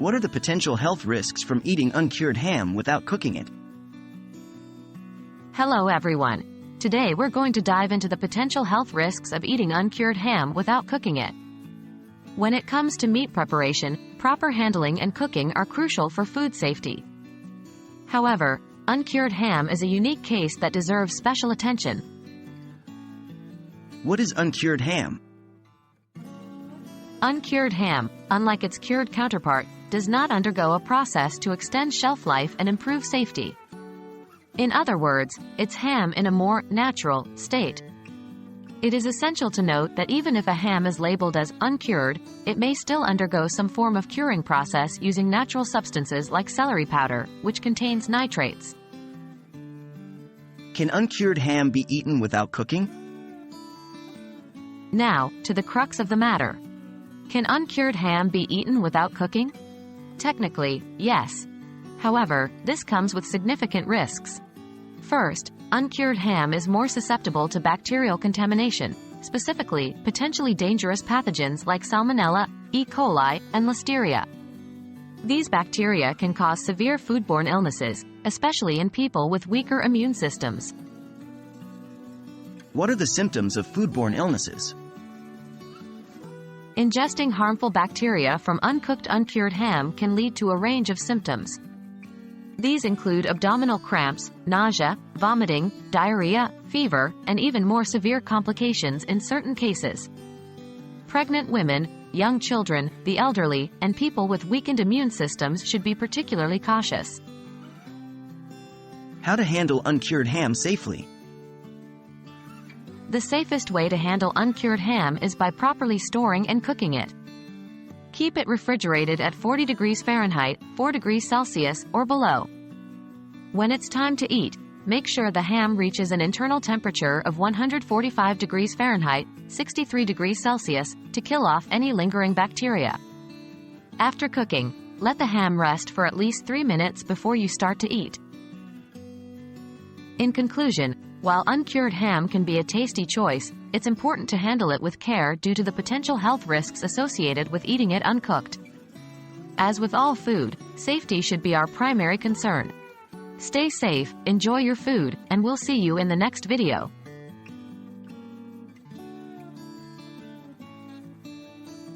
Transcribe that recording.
What are the potential health risks from eating uncured ham without cooking it? Hello everyone. Today we're going to dive into the potential health risks of eating uncured ham without cooking it. When it comes to meat preparation, proper handling and cooking are crucial for food safety. However, uncured ham is a unique case that deserves special attention. What is uncured ham? Uncured ham, unlike its cured counterpart, does not undergo a process to extend shelf life and improve safety. In other words, it's ham in a more natural state. It is essential to note that even if a ham is labeled as uncured, it may still undergo some form of curing process using natural substances like celery powder, which contains nitrates. Can uncured ham be eaten without cooking? Now, to the crux of the matter. Can uncured ham be eaten without cooking? Technically, yes. However, this comes with significant risks. First, uncured ham is more susceptible to bacterial contamination, specifically, potentially dangerous pathogens like Salmonella, E. coli, and Listeria. These bacteria can cause severe foodborne illnesses, especially in people with weaker immune systems. What are the symptoms of foodborne illnesses? Ingesting harmful bacteria from uncooked uncured ham can lead to a range of symptoms. These include abdominal cramps, nausea, vomiting, diarrhea, fever, and even more severe complications in certain cases. Pregnant women, young children, the elderly, and people with weakened immune systems should be particularly cautious. How to handle uncured ham safely? The safest way to handle uncured ham is by properly storing and cooking it. Keep it refrigerated at 40 degrees Fahrenheit, 4 degrees Celsius, or below. When it's time to eat, make sure the ham reaches an internal temperature of 145 degrees Fahrenheit, 63 degrees Celsius, to kill off any lingering bacteria. After cooking, let the ham rest for at least 3 minutes before you start to eat. In conclusion, while uncured ham can be a tasty choice, it's important to handle it with care due to the potential health risks associated with eating it uncooked. As with all food, safety should be our primary concern. Stay safe, enjoy your food, and we'll see you in the next video.